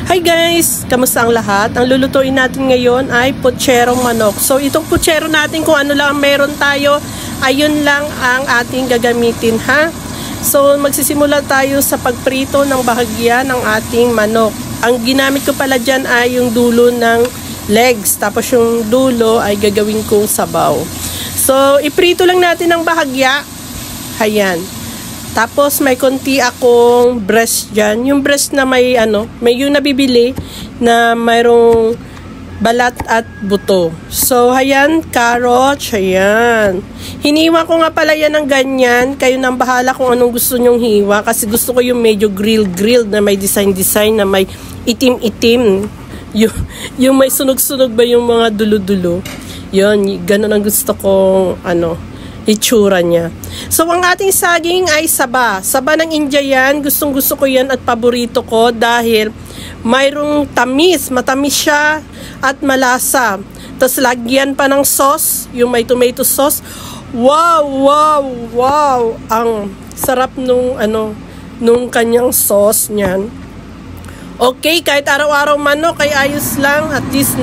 Hi guys! Kamusta ang lahat? Ang lulutuin natin ngayon ay putserong manok. So itong putsero natin, kung ano lang meron tayo, ayun lang ang ating gagamitin, ha? So magsisimula tayo sa pagprito ng bahagya ng ating manok. Ang ginamit ko pala dyan ay yung dulo ng legs, tapos yung dulo ay gagawin kong sabaw. So iprito lang natin ng bahagya. Ayan. Tapos may konti akong breast dyan. Yung breast na may may yung nabibili na mayroong balat at buto. So ayan, carrots, ayan. Hiniwa ko nga pala yan ng ganyan. Kayo nang bahala kung anong gusto nyong hiwa. Kasi gusto ko yung medyo grill na may design na may itim-itim. Yung may sunog-sunog ba yung mga dulo-dulo. Yun, ganun ang gusto kong itsura niya. So, ang ating saging ay saba. Saba ng India yan. Gustong-gusto ko yan at paborito ko dahil mayroong tamis. Matamis siya at malasa. Tapos, lagyan pa ng sauce. Yung may tomato sauce. Wow! Wow! Wow! Ang sarap nung kanyang sauce niyan. Okay, kahit araw-araw manok ay ayos lang. At least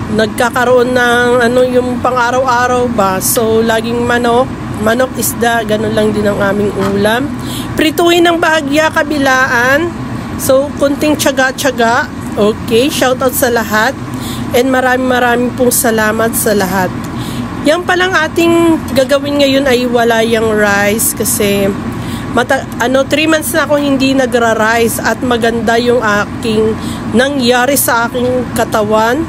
nagkakaroon ng yung pang-araw-araw ba. So laging manok isda, ganun lang din ang aming ulam. Prituin ng bahagya kabilaan. So kunting tiyaga-tiyaga. Okay, shout out sa lahat. And maraming pong salamat sa lahat. Yan palang ating gagawin ngayon ay wala yung rice kasi 3 months na ako hindi nagra-rice at maganda yung aking nangyari sa aking katawan.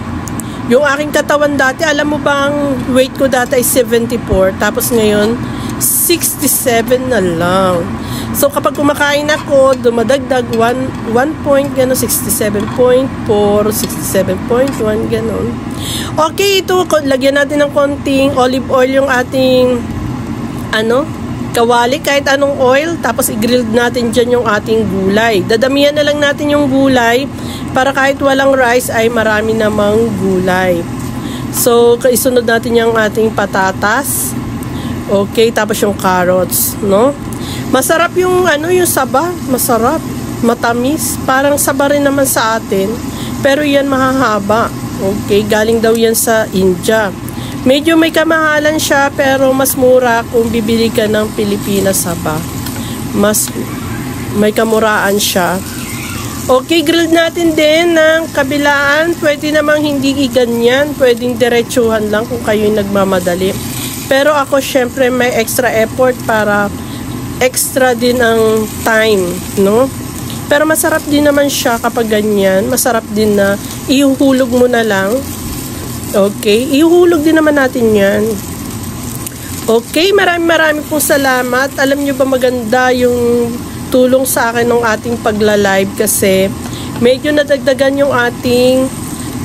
Yung aking katawan dati, alam mo bang weight ko dati ay 74, tapos ngayon 67 na lang. So kapag kumakain ako, dumadagdag 67.4, 67.1 ganon. Okay, ito lagyan natin ng konting olive oil yung ating kawali, kahit anong oil, tapos i-grill natin dyan yung ating gulay. Dadamihan na lang natin yung gulay para kahit walang rice ay marami namang gulay. So, isunod natin yung ating patatas. Okay, tapos yung carrots, no? Masarap yung yung saba, masarap, matamis, parang saba rin naman sa atin. Pero yan mahahaba. Okay, galing daw yan sa India. Medyo may kamahalan siya pero mas mura kung bibili ka ng Pilipinas saba. Mas may kamuraan siya. Okay, grill natin din ng kabilaan. Pwede namang hindi iganyan. Pwedeng diretsuhan lang kung kayo'y nagmamadali. Pero ako syempre may extra effort para extra din ang time, no? Pero masarap din naman siya kapag ganyan. Masarap din na ihuhulog mo na lang. Okay, ihuhulog din naman natin yan. Okay, maraming pong salamat. Alam nyo ba maganda yung tulong sa akin ng ating pagla-live kasi medyo nadagdagan yung ating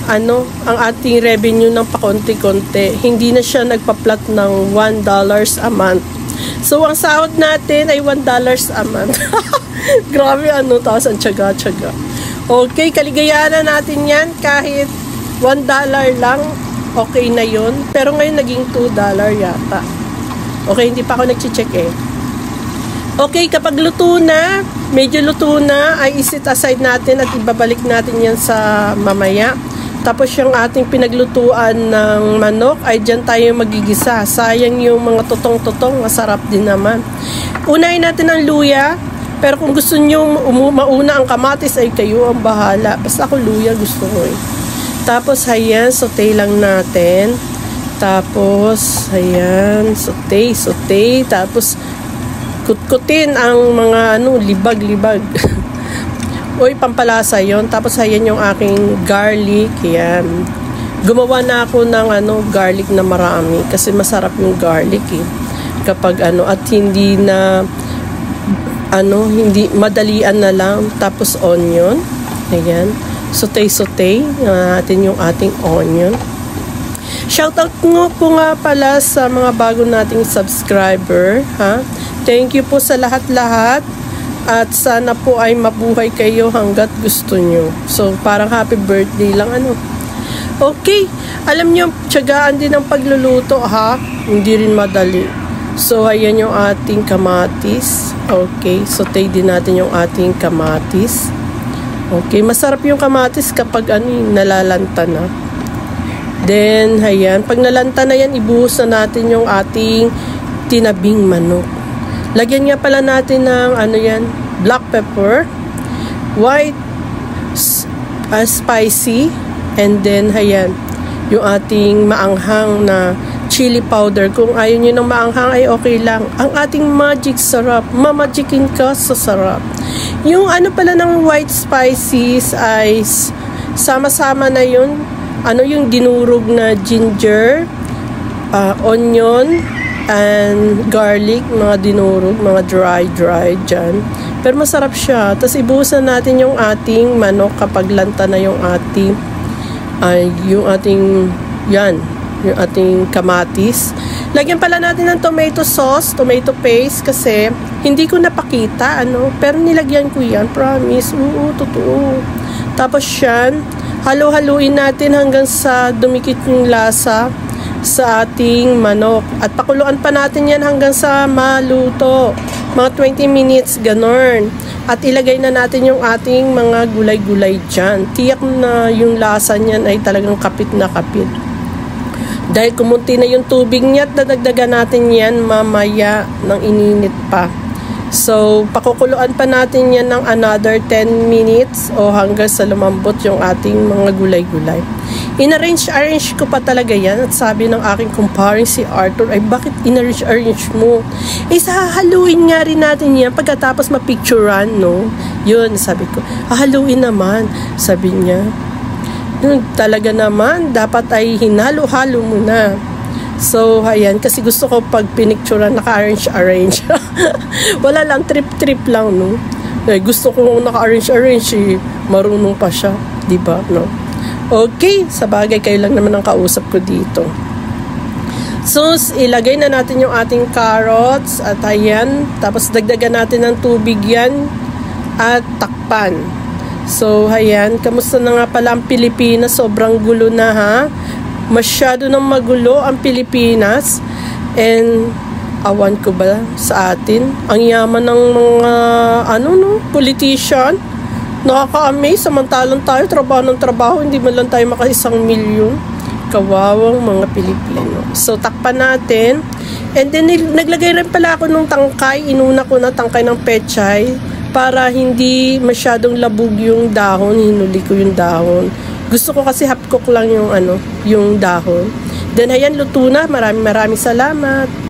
ang ating revenue ng pakonti-konti. Hindi na siya nagpa-plot ng $1 a month. So, ang sahod natin ay $1 a month. Grabe tapos ang tiyaga-tiyaga. Okay, kaligayahan natin yan kahit $1 lang, okay na yun. Pero ngayon naging $2 yata. Okay, hindi pa ako nag-check eh. Okay, kapag luto na, medyo luto na, ay isit aside natin at ibabalik natin yan sa mamaya. Tapos yung ating pinaglutuan ng manok, ay dyan tayo magigisa. Sayang yung mga tutong-tutong, masarap din naman. Unahin natin ang luya. Pero kung gusto nyo mauna ang kamatis, ay kayo ang bahala. Basta ako luya gusto ko eh. Tapos, ayan, saute lang natin. Tapos, ayan, saute. Tapos, kutkutin ang mga, libag-libag. Uy, pampalasa yon. Tapos, ayan yung aking garlic. Ayan. Gumawa na ako ng, garlic na marami. Kasi masarap yung garlic eh. Kapag, at hindi na, hindi, madalian na lang. Tapos, onion. Ayan. Saute natin yung ating onion. Shoutout po nga pala sa mga bago nating subscriber, ha? Thank you po sa lahat-lahat at sana po ay mabuhay kayo hanggat gusto nyo. So parang happy birthday lang Okay, alam nyo, tiyagaan din ang pagluluto, ha? Hindi rin madali. So, ayan yung ating kamatis. Okay, saute din natin yung ating kamatis. Okay, masarap yung kamatis kapag nalalanta na. Then, ayan, pag nalanta na yan, ibuhos na natin yung ating tinabing manok. Lagyan nga pala natin ng black pepper, white spicy, and then, ayan, yung ating maanghang na chili powder. Kung ayaw nyo ng maanghang ay okay lang. Ang ating magic sarap. Mamagikin ka sa sarap. Yung pala ng white spices ay sama-sama na yun. Yung dinurog na ginger, onion, and garlic. Mga dinurog, mga dry dyan. Pero masarap siya. Tapos ibuhusan natin yung ating manok kapag lanta na yung ating yung ating kamatis. Lagyan pala natin ng tomato sauce, tomato paste, kasi hindi ko napakita, pero nilagyan ko yan, promise. Oo, totoo. Tapos yan, halu-haluin natin hanggang sa dumikit yung lasa sa ating manok. At pakuluan pa natin yan hanggang sa maluto. Mga 20 minutes, ganon. At ilagay na natin yung ating mga gulay-gulay dyan. Tiyak na yung lasa niyan ay talagang kapit na kapit. Dahil kumunti na yung tubig niya at dadagdagan natin yan mamaya ng ininit pa. So, pakukuluan pa natin yan ng another 10 minutes o hanggang sa lumambot yung ating mga gulay-gulay. In-arrange ko pa talaga yan at sabi ng aking kumparing si Arthur, ay bakit in-arrange mo? Hahaluin nga rin natin yan pagkatapos mapicturean, no? Yun, sabi ko, hahaluin naman, sabi niya. Talaga naman, dapat ay hinalo-halo muna. So, ayan, kasi gusto ko pag pinicturean, naka-arrange. Wala lang, trip lang, no? Gusto ko naka-arrange, marunong pa siya, diba, no? Okay, sa bagay, kayo lang naman ang kausap ko dito. So, ilagay na natin yung ating carrots, at ayan, tapos dagdagan natin ng tubig yan, at takpan. So, ayan, kamusta na nga pala ang Pilipinas? Sobrang gulo na, ha? Masyado nang magulo ang Pilipinas. And, awan ko ba sa atin? Ang yaman ng mga, politician. Nakaka-amaze, samantalang tayo, trabaho ng trabaho, hindi man lang tayo maka-1 milyon. Kawawang mga Pilipino. So, takpan natin. And then, naglagay rin pala ako ng tangkay. Inuna ko na tangkay ng pechay para hindi masyadong labog yung dahon. Hinuli ko yung dahon. Gusto ko kasi half cook lang yung yung dahon. Then, ayan, luto na. Maraming salamat.